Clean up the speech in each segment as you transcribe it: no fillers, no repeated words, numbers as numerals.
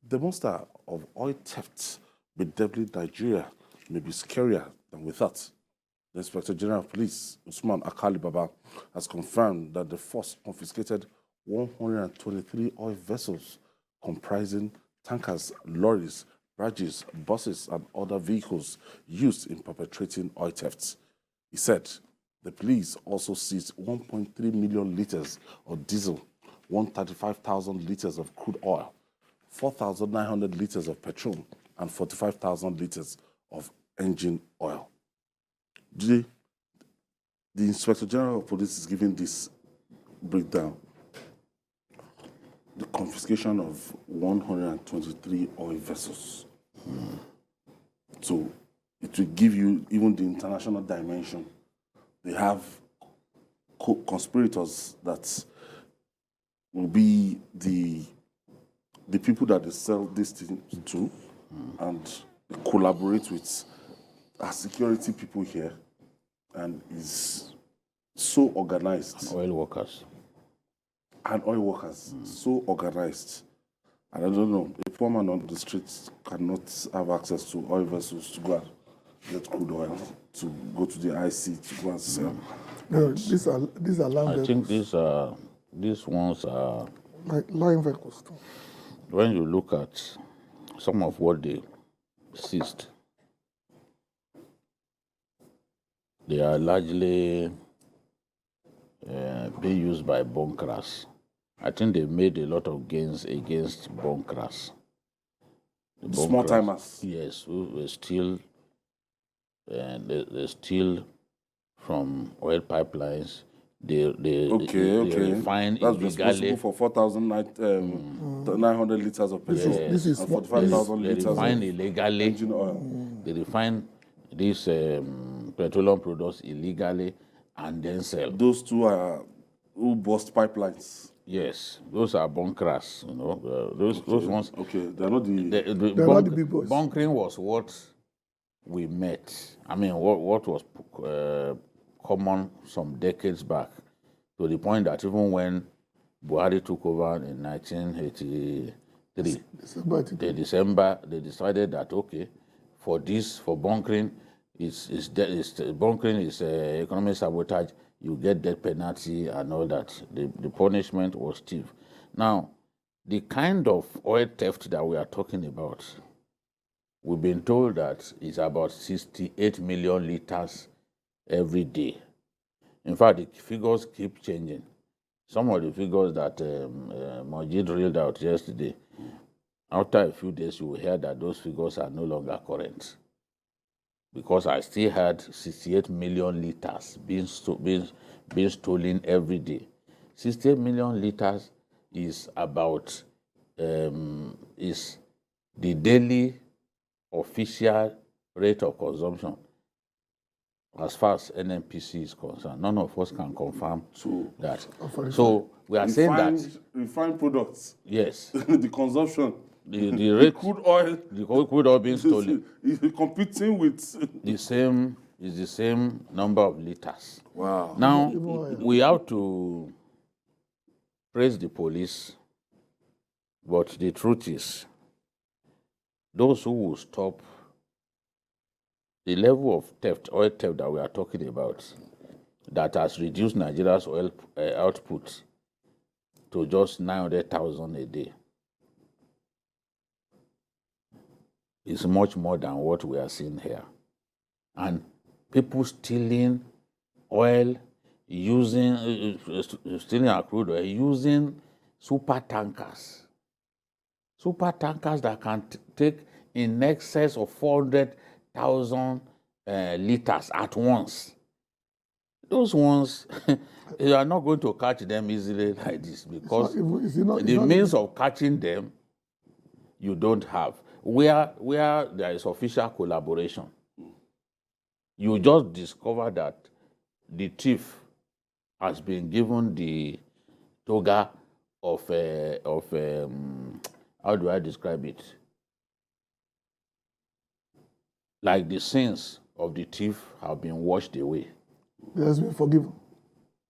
The monster of oil theft bedeviling Nigeria may be scarier than we thought. The Inspector General of Police, Usman Alkali Baba, has confirmed that the force confiscated 123 oil vessels comprising tankers, lorries, barges, buses, and other vehicles used in perpetrating oil thefts. He said the police also seized 1.3 million liters of diesel, 135,000 liters of crude oil, 4,900 liters of petrol, and 45,000 liters of engine oil. Today, the Inspector General of Police is giving this breakdown. The confiscation of 123 oil vessels. So it will give you even the international dimension. They have conspirators that will be the people that they sell this thing to, and they collaborate with our security people here, and is so organized. Oil workers. And oil workers, so organized. And I don't know, a poor man on the streets cannot have access to oil vessels to go and get crude oil, to go to the IC to go and sell. No, these are land I vehicles. think these ones are, Like line vehicles too. when you look at some of what they seized, they are largely being used by bunkers. I think they made a lot of gains against bunkers. Small timers. Yes, who were still, they steal from oil pipelines. They refine That's illegally. responsible for 4,900 liters of petrol This is and small- 45,000 They liters refine of illegally. engine oil. They refine these petroleum products illegally and then sell. Those two are who bust pipelines. Yes, those are bunkers. You know, those ones. Okay, they're not the. They're not the big boys. Bunkering was what we met. I mean, what was common some decades back, to the point that even when Buhari took over in 1983, they decided that, okay, for bunkering, bunkering is economic sabotage. You get death penalty and all that. The punishment was stiff. Now, the kind of oil theft that we are talking about, we've been told that it's about 68 million liters every day. In fact, the figures keep changing. Some of the figures that Majid read out yesterday, after a few days, you will hear that those figures are no longer current. Because I still had 68 million liters being stolen every day. 68 million liters is about is the daily official rate of consumption as far as NNPC is concerned. None of us can confirm that. So we are saying that refined products. Yes. The consumption. The rate, crude oil. the crude oil being stolen is competing with the same number of liters. Wow. Now we have to praise the police, but the truth is, those who will stop the level of oil theft that we are talking about, that has reduced Nigeria's oil output to just 900,000 a day, is much more than what we are seeing here. And people stealing oil, stealing our crude oil, using super tankers that can take in excess of 400,000 liters at once. Those ones, you are not going to catch them easily like this, because the means of catching them you don't have. Where there is official collaboration, you just discover that the thief has been given the toga of how do I describe it? Like the sins of the thief have been washed away. He has been forgiven.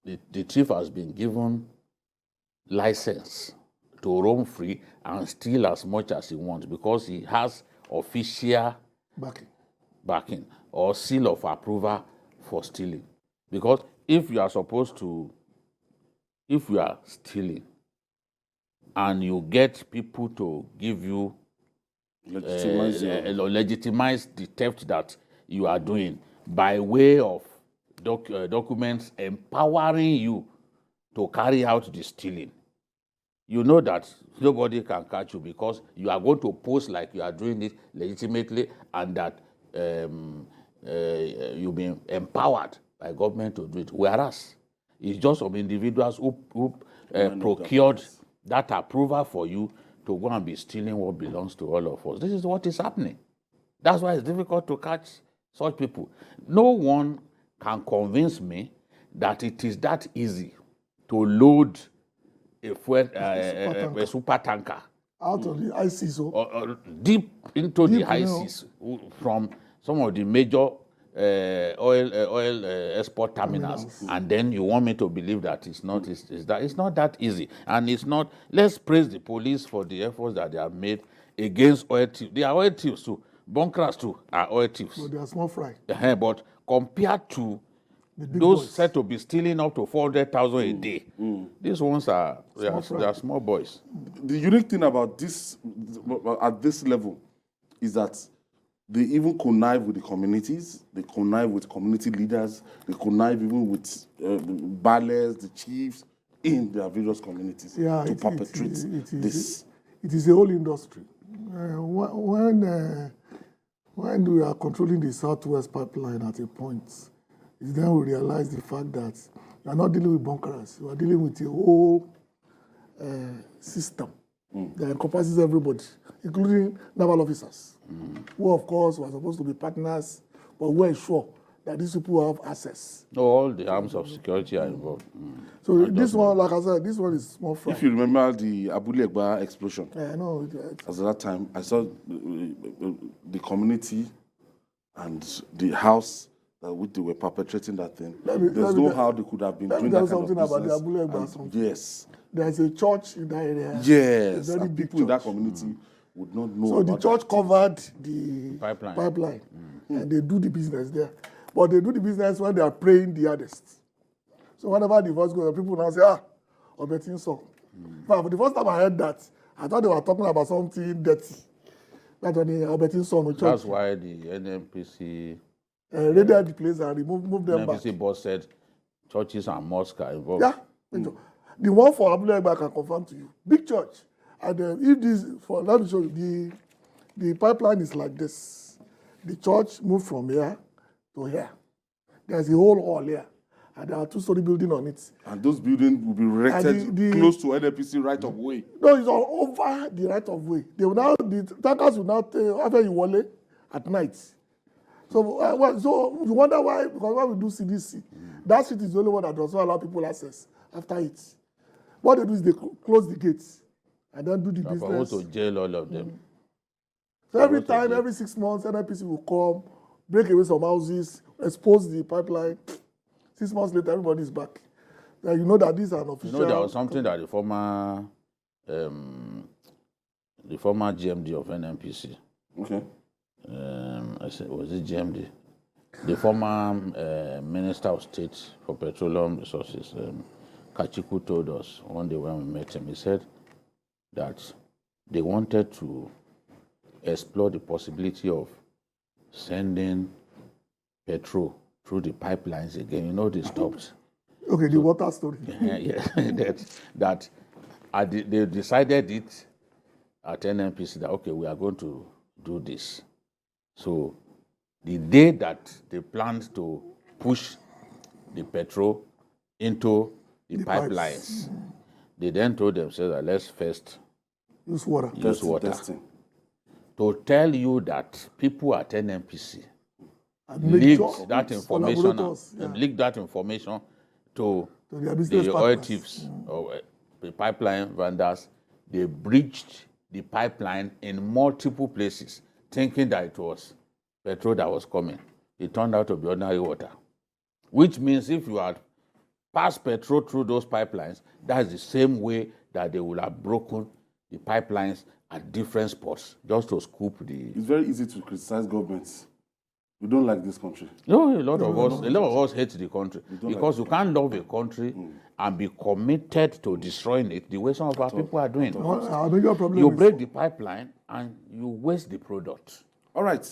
The thief has been given license to to roam free and steal as much as he wants because he has official backing or seal of approval for stealing. Because if you are stealing and you get people to give you legitimize the theft that you are doing by way of documents empowering you to carry out the stealing, you know that nobody can catch you because you are going to pose like you are doing it legitimately and that you've been empowered by government to do it. Whereas it's just some individuals who procured that approval for you to go and be stealing what belongs to all of us. This is what is happening. That's why it's difficult to catch such people. No one can convince me that it is that easy to load a super tanker out of the high seas, or deep into the high seas from some of the major oil export terminals, and then you want me to believe that it's not that easy, and it's not. Let's praise the police for the efforts that they have made against oil thieves. They are oil thieves too. Bunkers too are oil thieves. But they are small fry. But compared to those boys said to be stealing up to 400,000 a day, these ones are they are small boys. The unique thing about this, at this level, is that they even connive with the communities, they connive with community leaders, they connive even with ballers, the chiefs in their various communities to perpetrate this. It is a whole industry. When we are controlling the Southwest pipeline at a point, it's then we realize the fact that you are not dealing with bunkers, you are dealing with a whole system that encompasses everybody, including naval officers, who of course were supposed to be partners, but we're sure that these people have access. No, all the arms of security are involved. So this one, like I said, this one is small fry. If you remember the Abule Egba explosion, no, as at that time, I saw the community and the house that which they were perpetrating that thing. There's no how they could have been doing that kind of business. Let me tell you something about the Abule Egba. Yes. There's a church in that area. Yes. A very and big people in that church. community would not know. So the about church that. covered the Pipeline. And they do the business there. But they do the business when they are praying the hardest. So whenever the voice goes, people now say, Obetin song. But for the first time I heard that, I thought they were talking about something dirty. That's when the Obetin song. That's why the NNPC raided the place and moved them back. NNPC boss said churches and mosques are involved. Yeah. The one for Abule Egba I can confirm to you. Big church. And if this, let me show you, the pipeline is like this. The church moved from here to here. There's a whole hall here. And there are two-story buildings on it. And those buildings will be erected close to NNPC right of way. No, it's all over the right of way. The tankers will now take after you wale at night. So, so you wonder why? Because when we do CDC, that street is the only one that does not allow people access after it. What they do is they close the gates and then do the business. But also jail all of them. So every time, every 6 months, NNPC will come, break away some houses, expose the pipeline. 6 months later, everybody is back. You know that these are an official. You know, there was something that the former GMD of NNPC. Okay. I said, was it GMD? The former Minister of State for Petroleum Resources, Kachiku, told us one day when we met him. He said that they wanted to explore the possibility of sending petrol through the pipelines again. You know, they stopped. Okay, the water story. They decided it at NNPC that, okay, we are going to do this. So the day that they planned to push the petrol into the pipelines, they then told themselves that let's first use water. Testing. To tell you that people at NNPC leaked that information to the oil thieves or the pipeline vendors. They breached the pipeline in multiple places, thinking that it was petrol that was coming. It turned out to be ordinary water, which means if you had passed petrol through those pipelines, that's the same way that they would have broken the pipelines at different spots just to scoop the. It's very easy to criticize governments. We don't like this country. No, a lot of us hate the country because you can't love a country and be committed to destroying it the way some of our people are doing. Our major problem You is break the pipeline and you waste the product. All right.